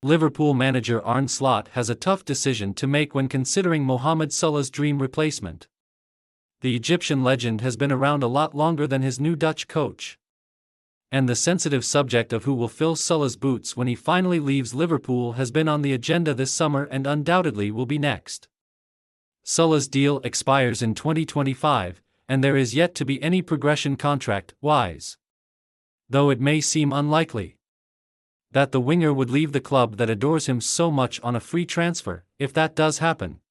Liverpool manager Arne Slot has a tough decision to make when considering Mohamed Salah's dream replacement. The Egyptian legend has been around a lot longer than his new Dutch coach. And the sensitive subject of who will fill Salah's boots when he finally leaves Liverpool has been on the agenda this summer and undoubtedly will be next. Salah's deal expires in 2025, and there is yet to be any progression contract-wise. Though it may seem unlikely that the winger would leave the club that adores him so much on a free transfer. If that does happen,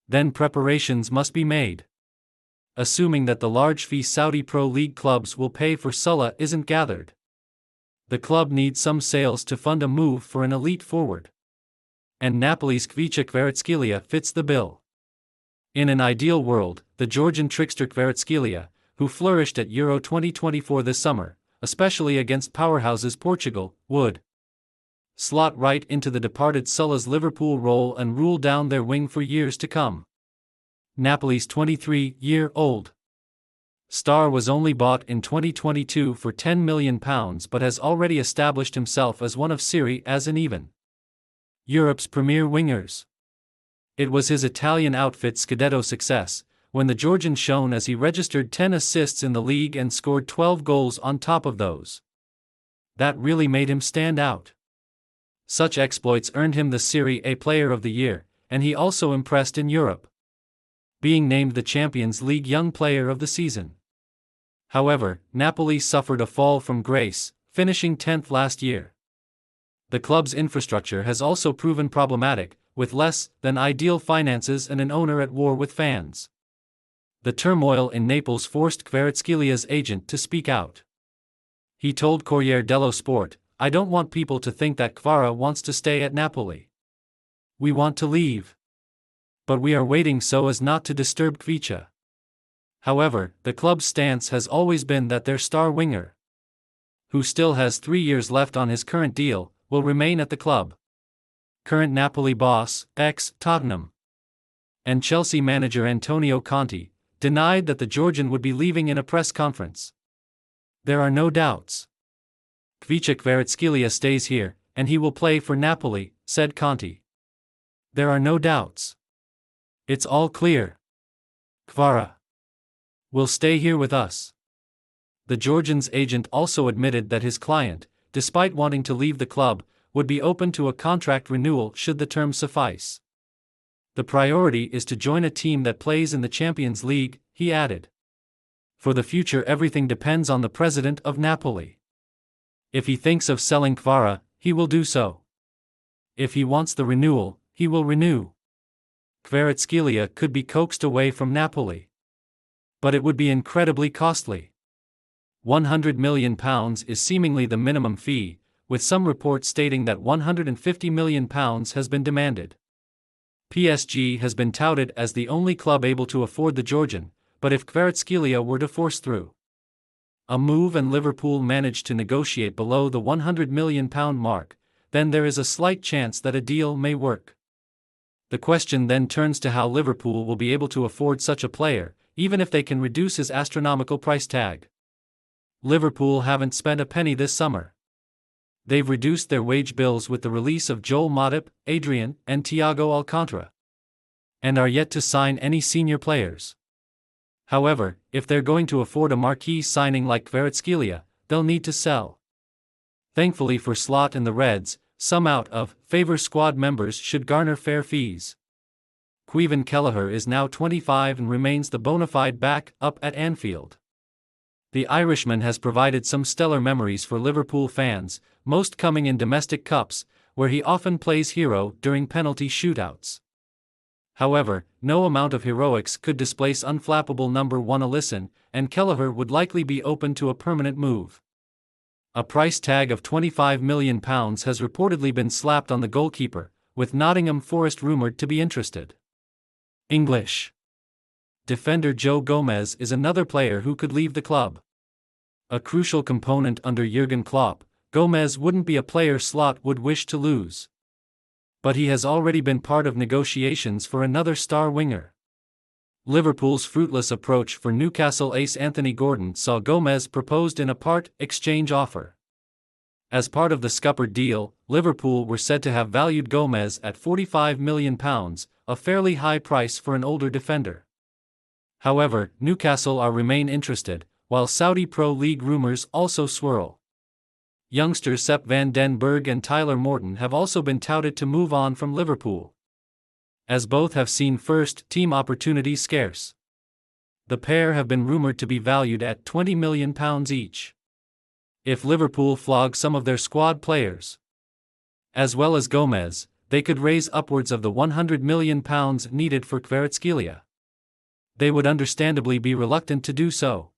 then preparations must be made. Assuming that the large fee Saudi Pro League clubs will pay for Salah isn't gathered. The club needs some sales to fund a move for an elite forward. And Napoli's Kvaratskhelia fits the bill. In an ideal world, the Georgian trickster Kvaratskhelia, who flourished at Euro 2024 this summer, especially against powerhouses Portugal, would slot right into the departed Salah's Liverpool role and rule down their wing for years to come. Napoli's 23-year-old star was only bought in 2022 for £10 million but has already established himself as one of Serie A's and even Europe's premier wingers. It was his Italian outfit Scudetto success, when the Georgian shone as he registered 10 assists in the league and scored 12 goals on top of those, that really made him stand out. Such exploits earned him the Serie A Player of the Year, and he also impressed in Europe, being named the Champions League Young Player of the Season. However, Napoli suffered a fall from grace, finishing 10th last year. The club's infrastructure has also proven problematic, with less than ideal finances and an owner at war with fans. The turmoil in Naples forced Kvaratskelia's agent to speak out. He told Corriere dello Sport, "I don't want people to think that Kvara wants to stay at Napoli. We want to leave. But we are waiting so as not to disturb Kvicha." However, the club's stance has always been that their star winger, who still has 3 years left on his current deal, will remain at the club. Current Napoli boss, ex-Tottenham and Chelsea manager Antonio Conte, denied that the Georgian would be leaving in a press conference. "There are no doubts. Kvicha Kvaratskhelia stays here, and he will play for Napoli," said Conte. "There are no doubts. It's all clear. Kvara will stay here with us." The Georgian's agent also admitted that his client, despite wanting to leave the club, would be open to a contract renewal should the terms suffice. "The priority is to join a team that plays in the Champions League," he added. "For the future everything depends on the president of Napoli. If he thinks of selling Kvara, he will do so. If he wants the renewal, he will renew." Kvaratskhelia could be coaxed away from Napoli. But it would be incredibly costly. £100 million is seemingly the minimum fee, with some reports stating that £150 million has been demanded. PSG has been touted as the only club able to afford the Georgian, but if Kvaratskhelia were to force through a move and Liverpool managed to negotiate below the £100 million mark, then there is a slight chance that a deal may work. The question then turns to how Liverpool will be able to afford such a player, even if they can reduce his astronomical price tag. Liverpool haven't spent a penny this summer. They've reduced their wage bills with the release of Joel Matip, Adrian, and Thiago Alcantara, and are yet to sign any senior players. However, if they're going to afford a marquee signing like Kvaratskhelia, they'll need to sell. Thankfully for Slot and the Reds, some out of favor squad members should garner fair fees. Caoimhin Kelleher is now 25 and remains the bona fide back-up at Anfield. The Irishman has provided some stellar memories for Liverpool fans, most coming in domestic cups, where he often plays hero during penalty shootouts. However, no amount of heroics could displace unflappable number 1 Alisson, and Kelleher would likely be open to a permanent move. A price tag of £25 million has reportedly been slapped on the goalkeeper, with Nottingham Forest rumoured to be interested. English defender Joe Gomez is another player who could leave the club. A crucial component under Jurgen Klopp, Gomez wouldn't be a player Slot would wish to lose. But he has already been part of negotiations for another star winger. Liverpool's fruitless approach for Newcastle ace Anthony Gordon saw Gomez proposed in a part-exchange offer. As part of the scuppered deal, Liverpool were said to have valued Gomez at £45 million, a fairly high price for an older defender. However, Newcastle remain interested, while Saudi Pro League rumours also swirl. Youngsters Sepp van den Berg and Tyler Morton have also been touted to move on from Liverpool, as both have seen first-team opportunities scarce. The pair have been rumoured to be valued at £20 million each. If Liverpool flog some of their squad players, as well as Gomez, they could raise upwards of the £100 million needed for Kvaratskhelia. They would understandably be reluctant to do so.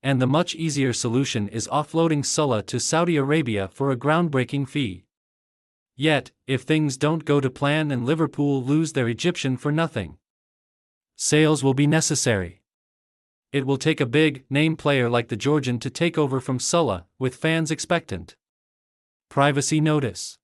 And the much easier solution is offloading Salah to Saudi Arabia for a groundbreaking fee. Yet, if things don't go to plan and Liverpool lose their Egyptian for nothing, sales will be necessary. It will take a big-name player like the Georgian to take over from Salah, with fans expectant. Privacy notice.